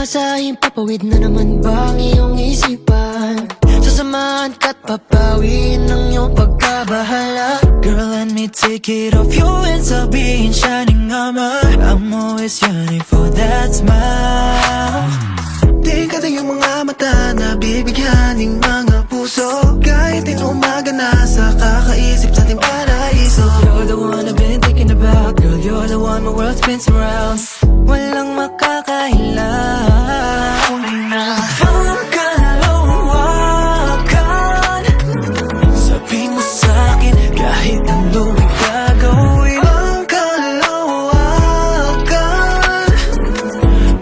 pamasahin, papawid na naman ba ang iyong isipan? Sasamahan ka't papawin ng iyong pagkabahala. Girl, let me take it off your hands, I'll be in shining armor. I'm always yearning for that smile. Di ka yung mga mata na bibigyan ng mga puso. Kahit din umaga na sa kakaisip sa ating paraiso. You're the one I've been thinking about. Girl, you're the one my world spins around. Walang makakaila. Tunay na ang kalawakan. Sabihin mo sa'kin kahit ano ay gagawin. Ang kalawakan.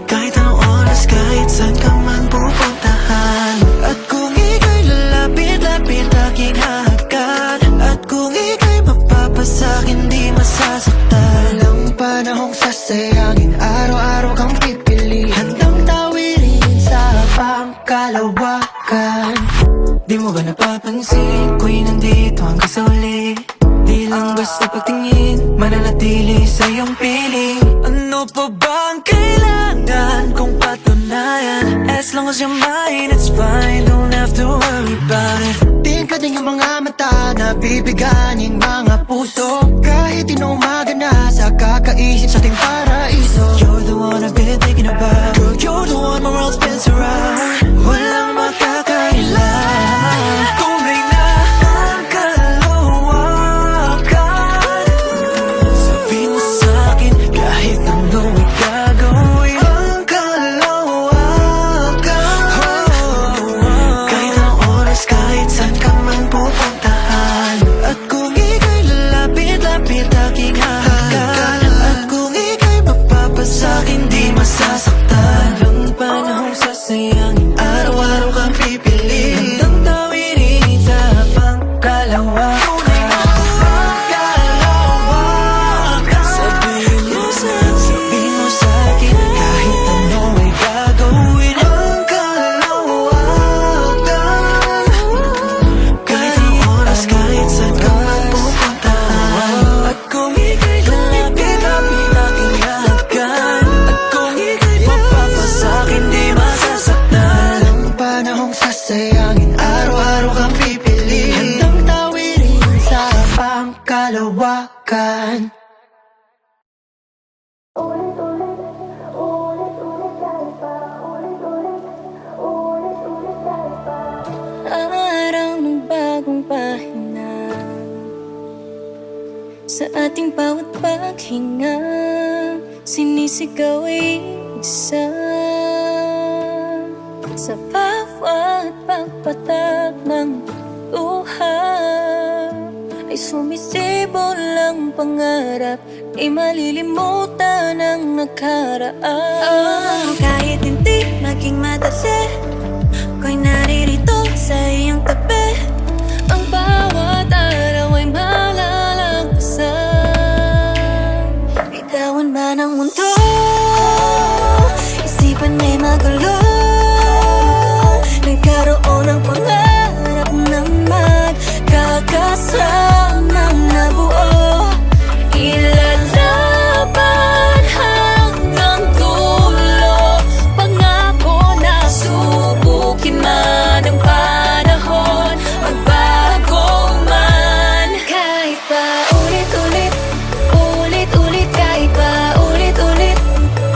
Kahit anong oras, kahit saan ka man pupuntahan. At kung ika'y lalapit-lapit, aking hahagat. At kung ika'y mapapasakin, di masasaktan. Walang panahong sasayangin, araw-araw kang pipili. Handang tawirin sa pangkalawakan. Di mo ba napapansin, ko'y nandito hanggang sa uli? Di lang basta pagtingin, mananatili sa iyong piling. Ano pa ba ang kailangan kong patunayan? As long as you're mine, it's fine, don't have to worry about it. Tingin ka din yung mga mata na bibigyan ng mga puso. Kahit inumaga na sa kakaisip sa ating paraiso. You're the one I've been thinking about. Girl, you're the one my world spins around. Walang makakaila. Tunay na ang kalawakan. Sabihin mo sa'kin kahit ano ay gagawin. Ang kalawakan. Kahit anong oras, kahit saan ka man pupuntahan. At kung ika'y lalapit-lapit, aking hahagat. At kung ika'y mapapasakin, di masasaktan. Ang panahong sasayangin, araw-araw kang pipili. Handang tawirin sa pangkalawakan. Sabihin mo sa'kin kahit ano ay gagawin. Ang kalawakan. Kahit anong oras, kahit saan ka man pupuntahan. At kung ika'y lalapit-lapit, aking hahagat. At kung ika'y mapapasakin, di masasaktan. Walang panahong sasayangin, araw-araw kang pipili. Handang tawirin sa pangkalawakan. Araw ng bagong pahina sa ating bawat paghinga, sinisigaw ay isa. Sa bawat pagpatak ng luha ay sumisibol ang pangarap, ay malilimutan ang nakaraan. Kahit hindi maging madali, ko'y naririto sa iyong tabi. Ang bawat araw ay malalagpasan. Bitawan man ang mundo, isipan ay magulo. Nagkaroon ng pangarap na magkakasamang nabuo. Ilalaban hanggang dulo. Pangako na subukin man ang panahon, magbago man. Kahit pa ulit-ulit, ulit-ulit. Kahit pa ulit-ulit,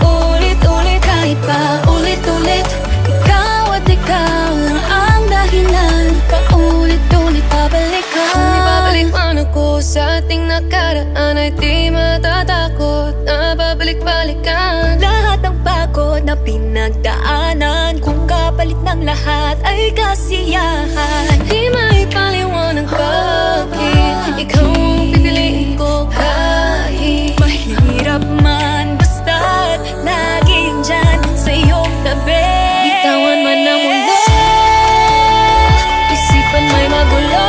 ulit-ulit. Kahit pa ulit-ulit, ikaw at ikaw lang ang dahilan. Paulit-ulit babalik ka. Kung ibabalik man ako sa ating nakaraan, ay di matatakot na babalik-balikan. Lahat ng pagod na pinagdaanan, kung kapalit ng lahat ay kasiyahan. Di maipaliwanag bakit ikaw ang pipiliin ko. Kahit mahirap man, basta't laging dyan sa iyong tabi. Bitawan man ang mundo, isipan may magulo.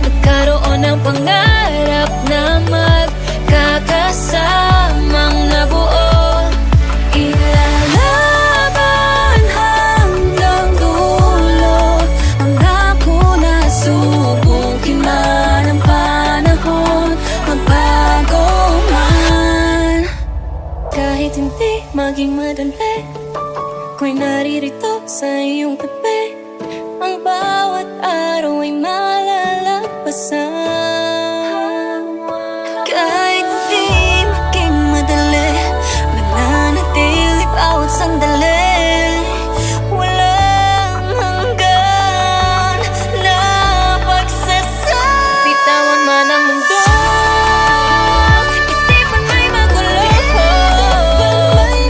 Nagkaroon ng pangarap na magkakasamang nabuo. Ilalaban hanggang dulo. Pangako na subukin man ang panahon, magbago man. Kahit hindi maging madali, Ako'y naririto sa iyong tabi, ang bawat araw ay malalagpasan. Kahit di maging madali, mananatili bawat sandali. Walang hanggan na pagsasama. Bitawan man ang mundo, isipan may magulo.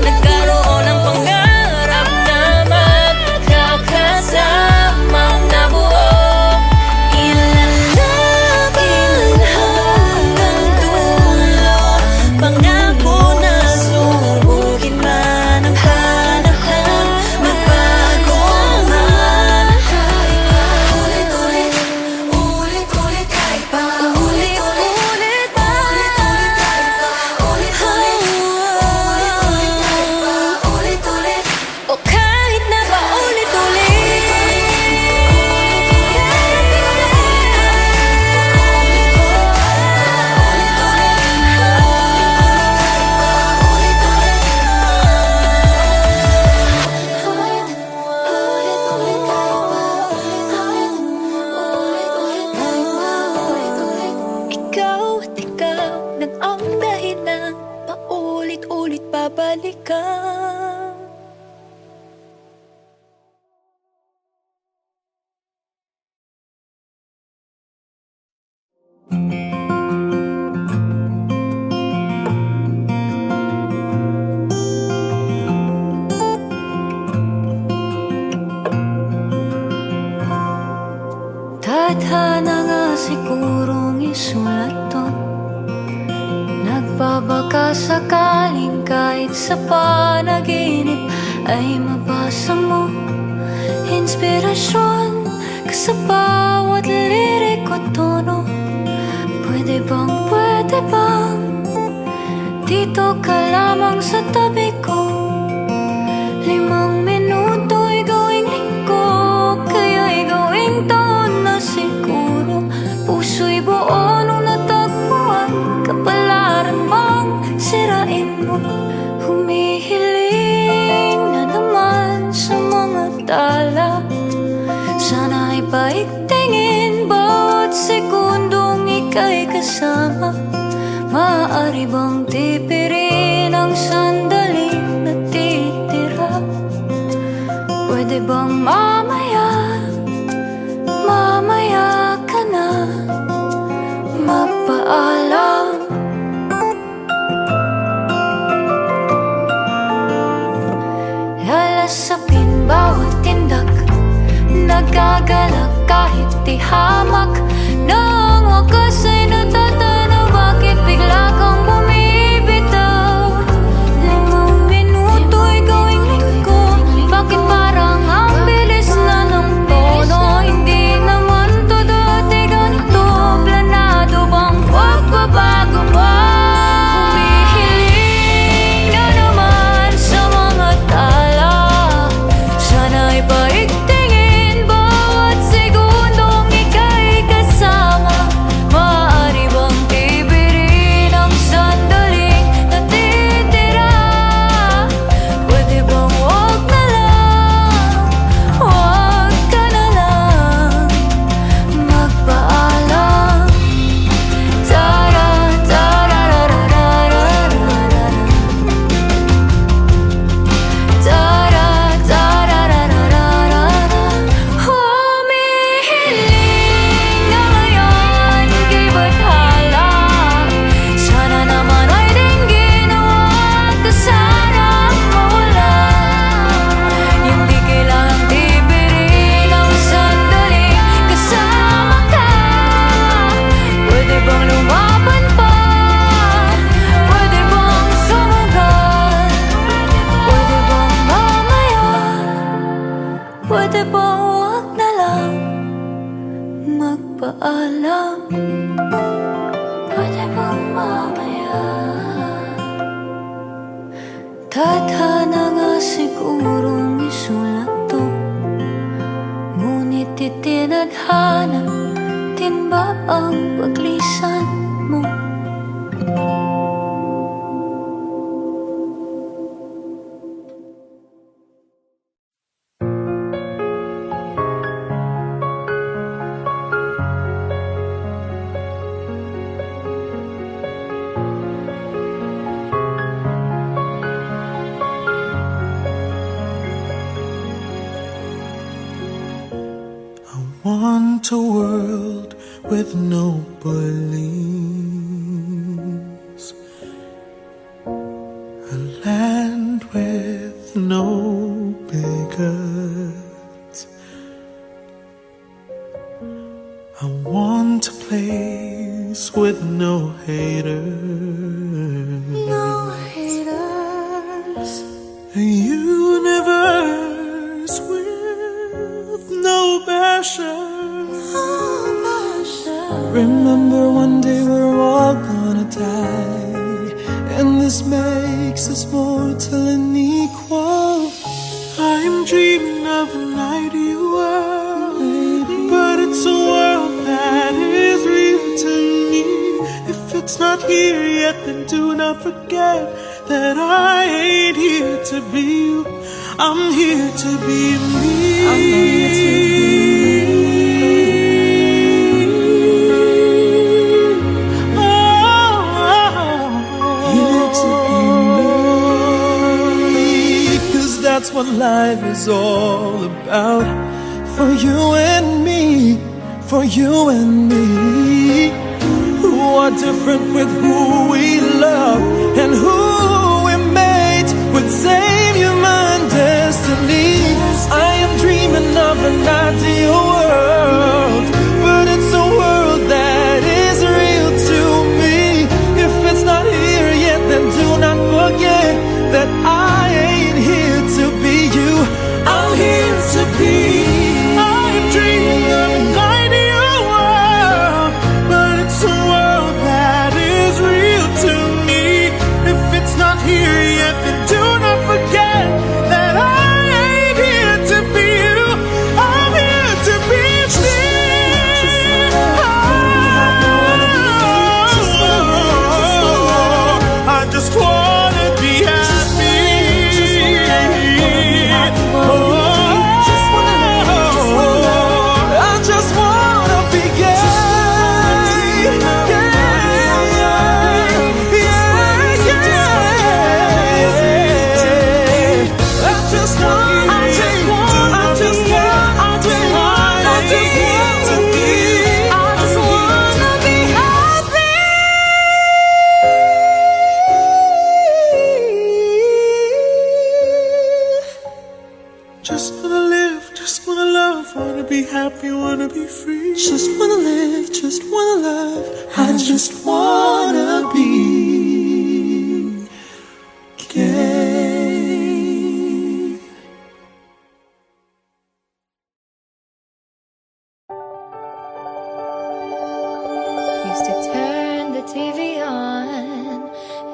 Nagkaroon ng pangarap na magkakasamang nabuo. Ilalaban hanggang dulo, pangako na subukin man ang panahon, magbago man. Ulit-ulit, ulit-ulit, kahit pa ulit-ulit pa. Ulit-ulit, o kahit na ba ikaw at ikaw nang ang dahilan, paulit-ulit babalikan. Tadhana nga sigurong isulat to, nagbabaka sakaling kahit sa panaginip ay mabasa mo. Inspirasyon ka sa bawat lirik o tono. Pwede bang dito ka lamang sa tabi ko? 5 minuto'y gawing linggo, kaya'y gawing taon na siguro. Puso'y buo nung natagpuan, kapalaran bang sirain mo? Humihiling na naman sa mga tala, sana'y paigtingin bawat segundong ika'y kasama. Maaari bang tipirin ang sandaling natitira? Pwede bang mamaya ka na magpaalam? Lalasapin bawat tindak, nagagalak kahit di hamak. Nang wakas ay natatanaw, bakit bigla kang bumibitaw? 5 minuto'y gawing linggo, bakit parang ang bilis na ng tono? Hindi naman to dati ganito, planado bang pagbabago ba? Humihiling na naman sa mga tala, sana'y paigtingin bawat segundong ika'y kasama. Maaari bang tibirin ang sandaling natitira? Pwede bang wag ka na lang magpaalam? Tara, tararararararara. Tara, tarararararara. Humihiling na ngayon kay bathala, sana naman ay dinggin o wag ka sanang mawala. Hindi kailangang tipirin ang sandaling kasama ka. Pwede bang lumaban pa? Pwede bang sumugal? Pwede bang mamaya? Pwede bang wag na lang magpaalam? Pwede bang mamaya? Tadhana nga sigurong isulat to, ngunit itinadhana din ba ang paglisan mo? with no police, a land with no bigots. I want a place with no haters, No haters. a universe with no passion. Remember one day we're all gonna die, and this makes us mortal and equal. I'm dreaming of an ideal world, but it's a world that is real to me. If it's not here yet, then do not forget that I ain't here to be you. I'm here to be me. I'm here to be That's what life is all about. For you and me, for you and me, who are different with who we love and who we made with same human destiny. I am dreaming of an ideal world, but it's a world that is real to me. If it's not here yet, then do not forget that I ain't here to be you. I'm here to be. I'm dreaming of an ideal world, but it's a world that is real to me. If it's not here yet, then do not forget that I ain't here to be you. I'm here to be me. I just wanna be happy. I just wanna be gay. Just wanna live, just wanna love, wanna be happy, wanna be free. Just wanna live, just wanna love, I just wanna be gay. Used to turn the TV on,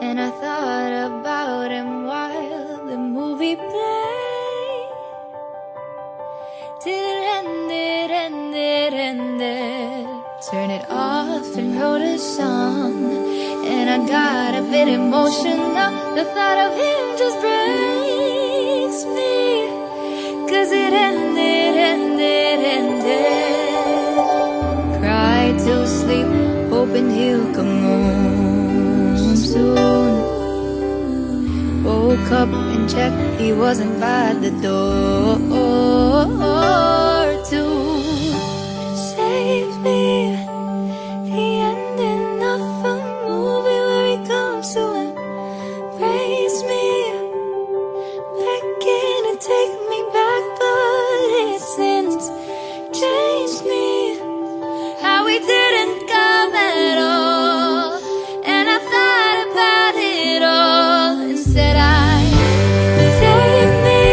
and I thought about him while the movie played. Till it ended. Turn it off and wrote a song, and I got a bit emotional. The thought of him just breaks me, 'cause it ended. Cried to sleep, hoping he'll come home soon. Woke up and checked, he wasn't by the door to save me. The ending of a movie where he comes to embrace me, begging to take me back, but his sins changed me. How he didn't come at all, and I thought about it all. Instead I saved me.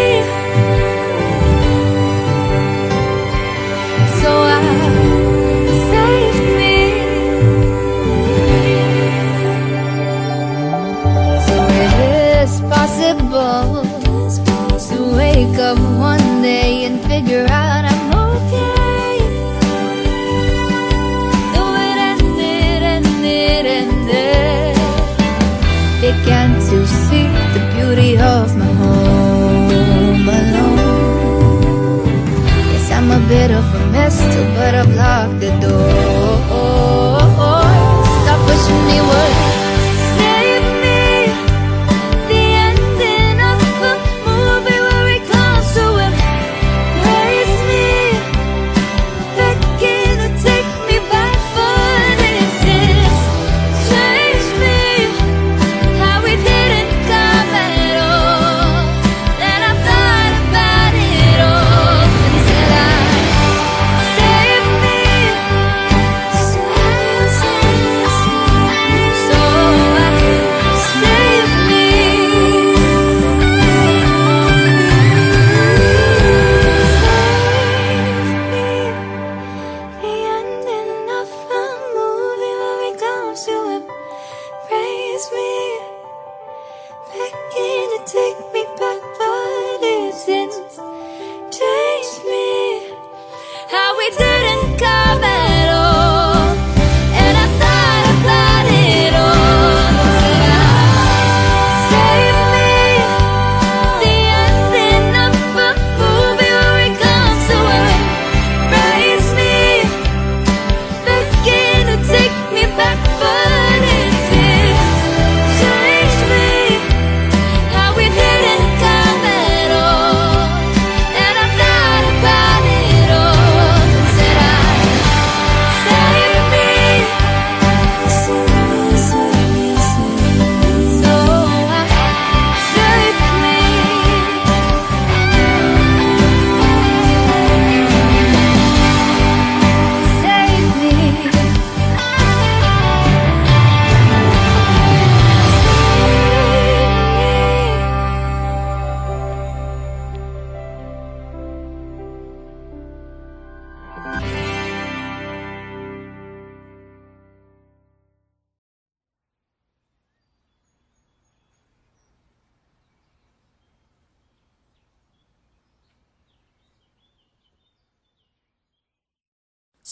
So I saved me. So it is possible to wake up one day and figure out I'm okay. Though it ended. Began to see the beauty of my home alone. Yes, I'm a bit of a mess too, but I've locked the door. Stop pushing me away. Save me. The ending of a movie where he comes to embrace me, begging to take me back. take me back, but it didn't change me. How we didn't come at all, and I thought about it all. Save me, the ending of a movie where it comes to embrace me, looking to take me back, but it didn't change me. How we didn't come at all, and I thought about it all. Said save me, save me, save me, save me. So save me. Save me.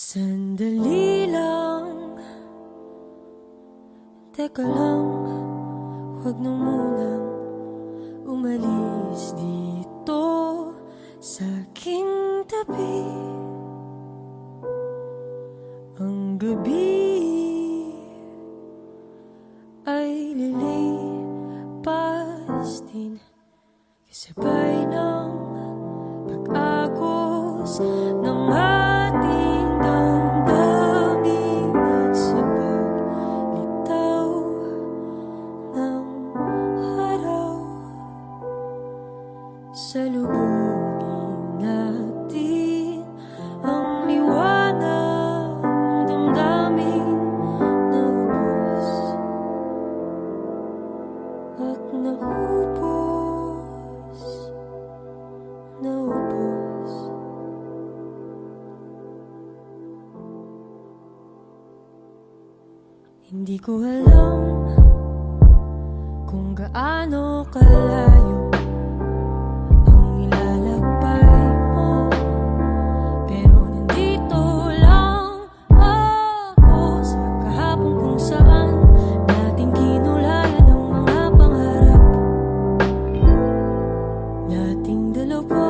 Sandali lang, teka lang, huwag na munang umalis dito sa aking tabi. Ang gabi ay lilipas din, kasabay ng pag-agos ng ating damdamin at sa paglitaw ng araw. Salubungin natin ang liwanag ng damdamin na ubos at naubos, naubos. Hindi ko alam kung gaano kalayo ang nilalakbay mo, pero nandito lang ako sa kahapon kung saan nating kinulayan ang mga pangarap nating dalawa.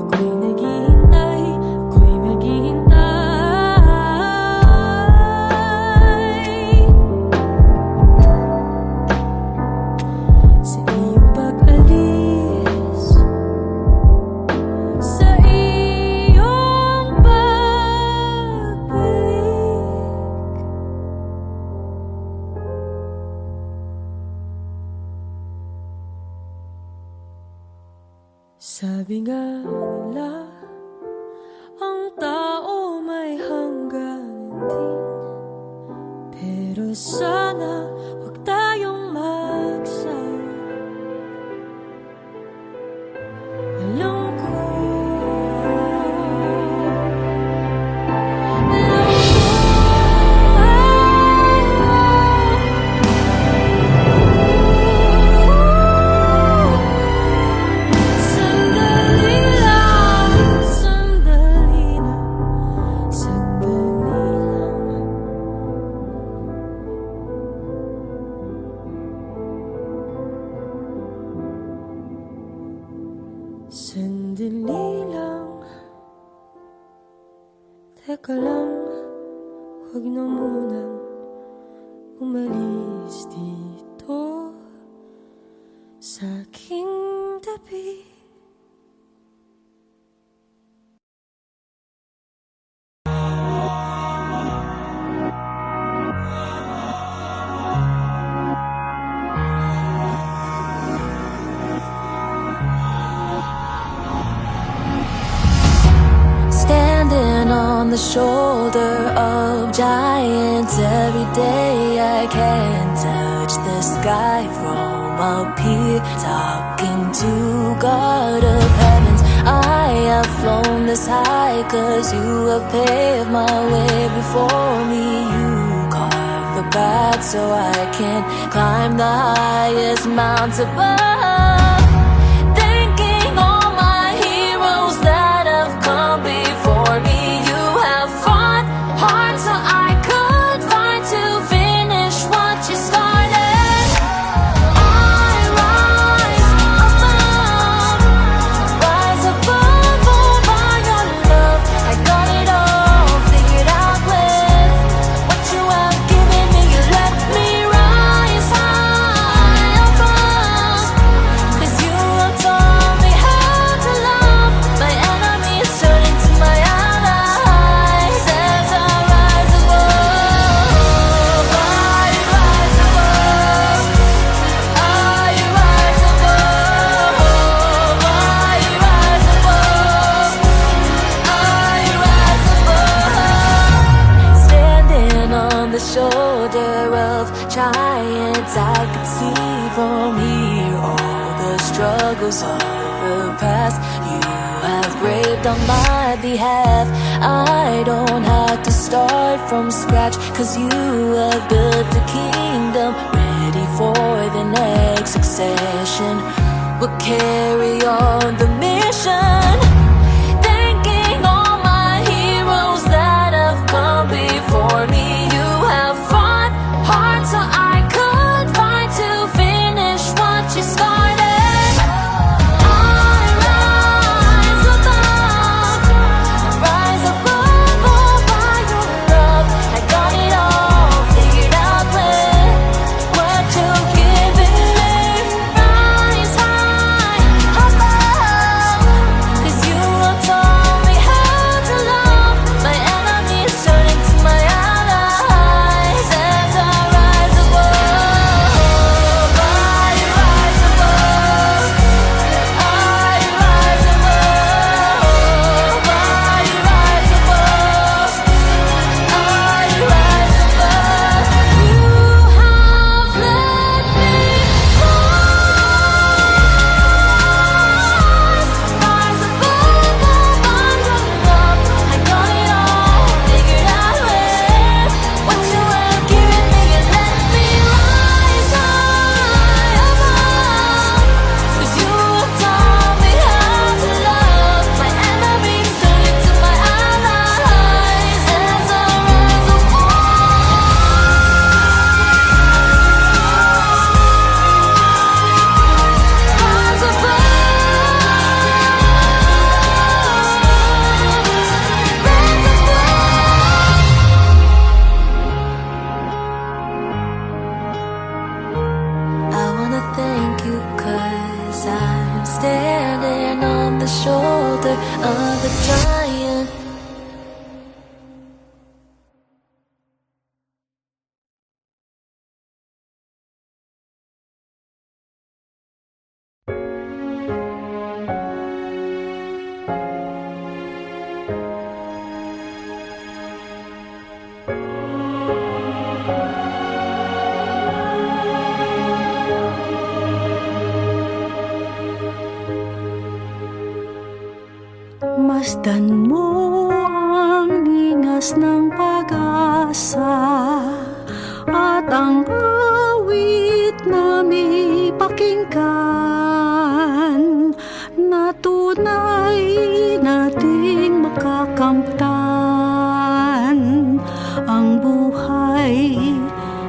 Ako'y naghihintay, ako'y naghihintay sa iyong pag-alis, sa iyong pagbalik. Sabi nga nila, ang tao may hangganan din, pero sana huwag tayong magsawa. Alam ko, sandali lang, sandali lang, sandali lang. Sandali lang, teka lang, huwag na munang umalis dito sa aking tabi. Standing on the shoulder of giants every day, I can't touch the sky from up here. Talking to God of heavens, I have flown this high, 'cause you have paved my way before me. You carved the back so I can climb the highest mountain above. Thanking all my heroes that have come before me. You have fought hard so I could fight to finish what you started. I rise above all by your love. I got it all figured out with what you have given me. You let me rise high above, 'cause you have taught me how to love. My enemies turn into my allies as I rise above. I rise above. I rise above. I rise above. I rise above. Standing on the shoulder of giants, I could see from here all the struggles of the past you have braved on my behalf. I don't have to start from scratch, 'cause you have built a kingdom ready for the next succession. We'll carry on the mission. Thanking all my heroes that have come before me. You have fought hard so I could fight to finish what you started. I rise above all by your love. I got it all figured out with what you've given me. Rise high above, 'cause you have taught me how to love. My enemies turn into my allies as I rise above. I rise above. I rise above. I rise above. I rise above. You have let me rise above all by your love. I got it all figured out with what you have given me. You let me rise high above, 'cause you have taught me how to love. My enemies turn into my allies as I rise I wanna thank you 'cause I'm standing on the shoulder of a giant. Masdan mo ang lingas ng pag-asa at ang awit na may pakinggan na tunay nating makakamtan ang buhay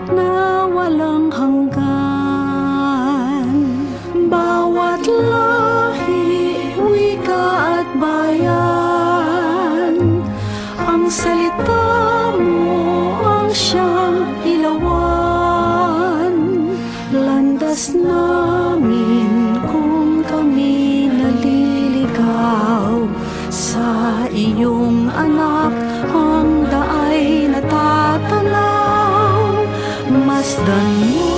na walang hanggan. Bawat lahi, wika at bayan, ang salita mo ang siyang ilawan. Landas namin kung kami naliligaw sa iyong anak, ang daay natatanaw. Masdan mo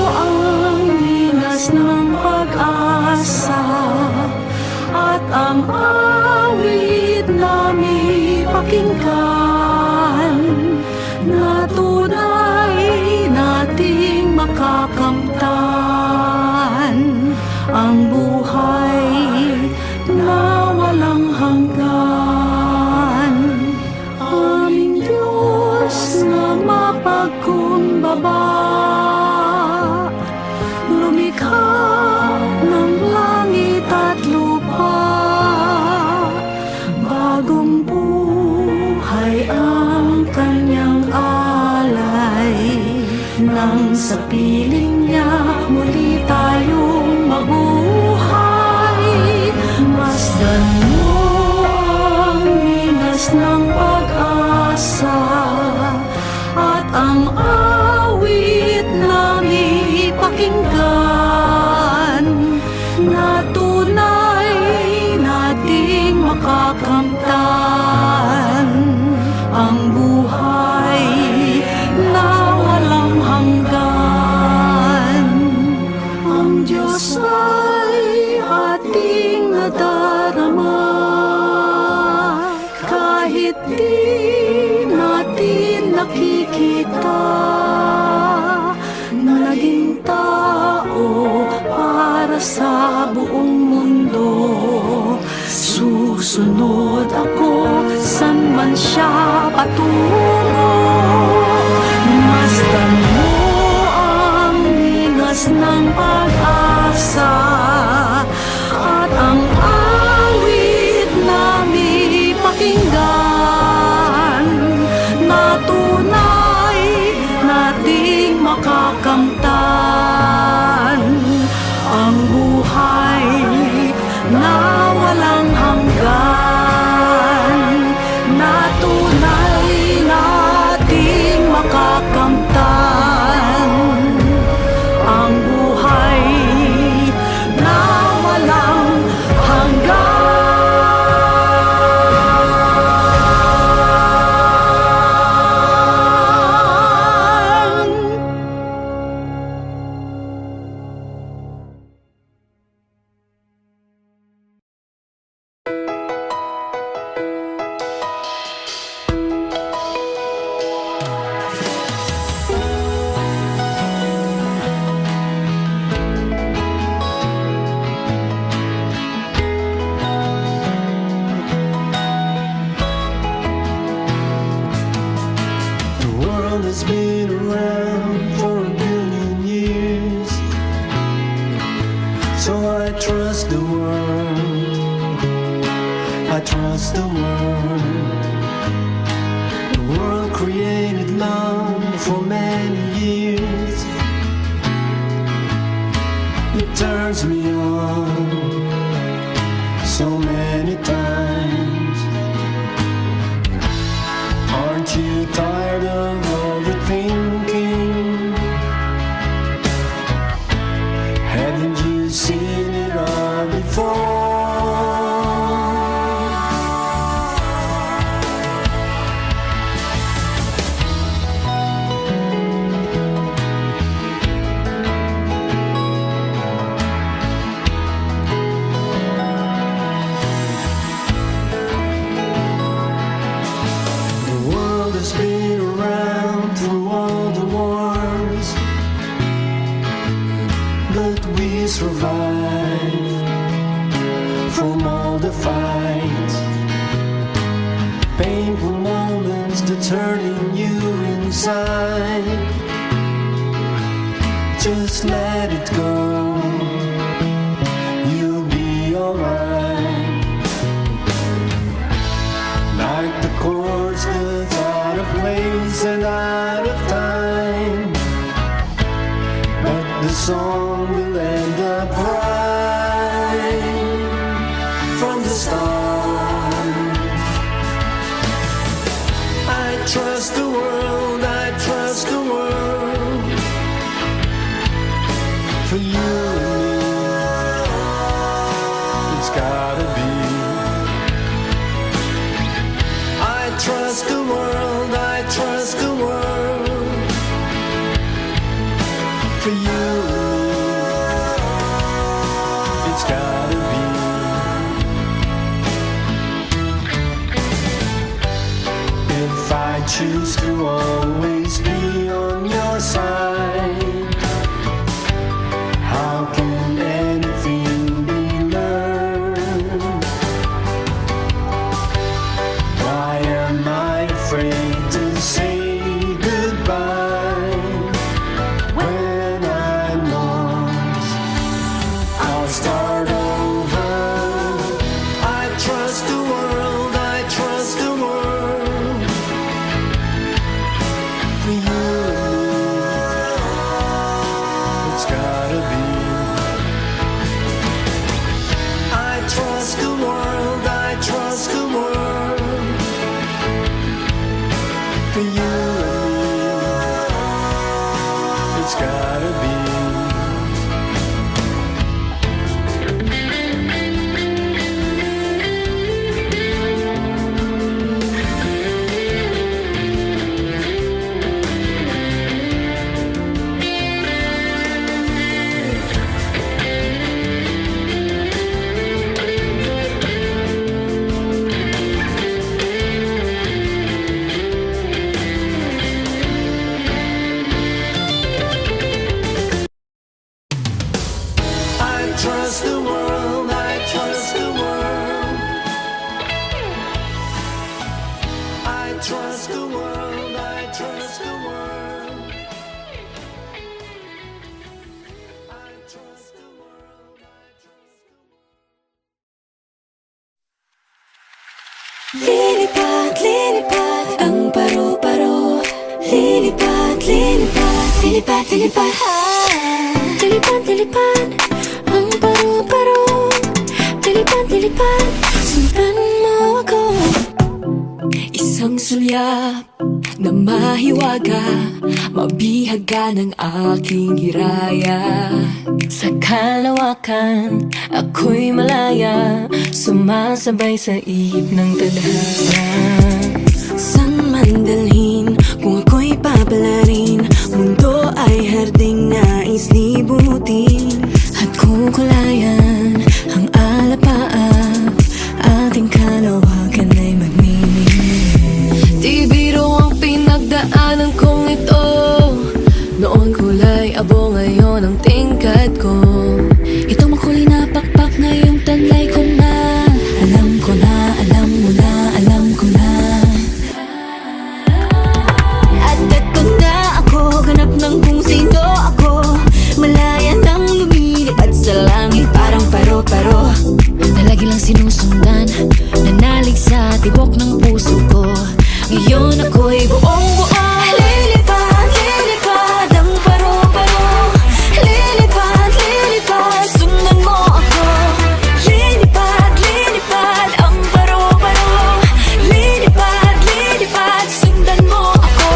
ang linas ng pag-asa at ang awit na may pakinggan na tunay nating makakamtan ang buhay na walang hanggan. Aming Diyos na mapagkumbaba, baba, lumikha ng langit at lupa. Bagong buhay ang kanyang alay, nang sa piling niya muli tayong mabuhay. Masdan mo ang minas ng pag-asa at ang awit na ipakinggan, na tunay nating makakamtan ang buhay na walang hanggan. Ang Diyos ay ating nadarama, kahit di natin nakikita. Naging tao para sa buong mundo. Susunod ako san man siya patungo. Masdan mo ang minas ng pag-asa at ang awit na pakinggan, na tunay nating makakamtan ang buhay na walang hanggan, na tunay nating makakamtan ang buhay na walang hanggan. The world has been around for a billion years, so I trust the world. I trust the world. The world created love for many years. It turns me on so many times. Aren't you tired of overthinking? Haven't you seen it all before? The world has been around through all the wars, but we survived from all the fights. Painful moments that turning you inside. Just let it go, you'll be alright. Like the chords that's out of place and out of time, but the song will end up right from the start. I trust the world, I trust the world. For you and me, it's gotta be. I trust the world, I trust the world. For you and me, it's gotta be. If I choose to always be on your side, how can anything be learned? Why am I afraid to say goodbye? trust the world, I trust the world. I trust the world, I trust the world. Lilipad, lilipad, ang paru-paro. Lilipad, lilipad, lilipad, lilipad. Lilipad, lilipad, ang paru-paro. Lilipad, lilipad, sundan mo ako. Isang sulyap na mahiwaga, mabihag ka ng aking hiraya. Sa kalawakan, ako'y malaya, sumasabay sa ihip ng tadhana. San man dalhin, kung ako'y papalarin, mundo ay harding nais libutin. At kukulayan ang alapaap, ating kalawakan ay magmimingin. Di biro ang pinagdaanan kong ito, noon kulay abo, ngayon ang tingkad ko. Itong makulay na pakpak, ngayong taglay ko na. Alam ko na, alam mo na, alam ko na. At eto na ako, ganap ng kung sino ako. Malaya nang lumilipad sa langit, parang paro-paro. Na lagi lang sinusundan, nanalig sa tibok ng puso ko. Ngayon ako'y buong-buo. Lilipad, lilipad, ang paro-paro. Lilipad, lilipad, sundan mo ako. Lilipad, lilipad, ang paro-paro. Lilipad, lilipad, sundan mo ako.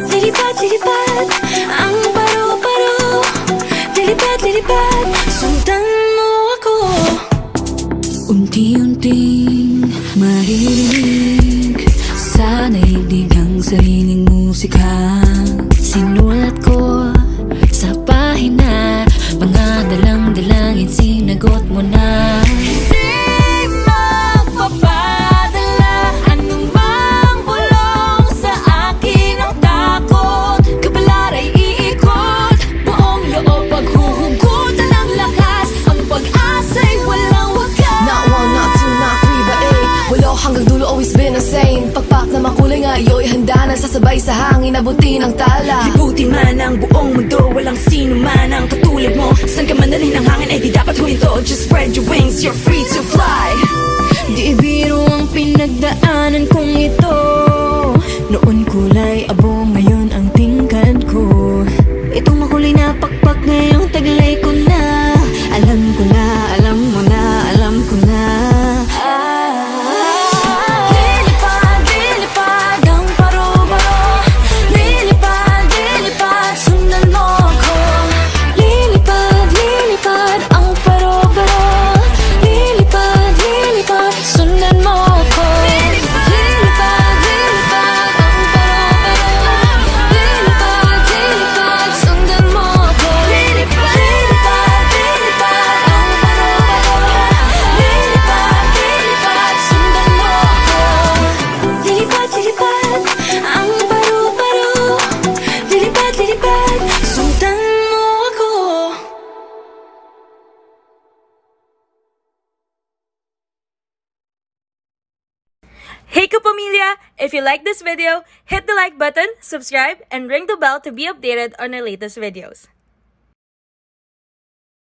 Lilipad, lilipad, ang paro-paro. Lilipad, lilipad, sundan mo ako. Unti-unting maririnig sa naibig ang sariling musika. Sinulat ko sa pahina, mga dalang-dalangin sinagot mo na. Hindi magpapadala anumang bulong sa akin ang takot. Kapalara'y iikot, buong loob paghuhugutan ng lakas. Ang pag-asa'y walang wakas. Not one, not two, not three, but eight. Walo hanggang dulo, always been the same. Pagpak na makulay nga, iyo'y handa na sasabay sa hangin, abutin ang tala. Libutin man ang buong mundo, walang sino man ang katulad mo. San ka man dalhin ng hangin, ay di dapat huwito. Just spread your wings, you're free to fly. Di biro ang pinagdaanan kong ito, noon kulay abo, ngayon ang tingkad ko. Itong makulay na pakpak, ngayong taglay ko na. Alam ko na, alam mo na, alam ko na. Lilipad, lilipad, ang paro-paro. Lilipad, lilipad, sundan mo ako. Lilipad, lilipad, ang paro-paro. Lilipad, lilipad, sundan mo ako. Lilipad, lilipad, ang paro-paro. Lilipad, lilipad, sundan mo ako. Lilipad, lilipad, lilipad, ang paro-paro. Lilipad, lilipad, sundan mo ako. Lilipad, lilipad, ang paru-paro. Lilipad, lilipad, sundan mo ako. Hey Kapamilya! If you like this video, hit the like button, subscribe, and ring the bell to be updated on our latest videos.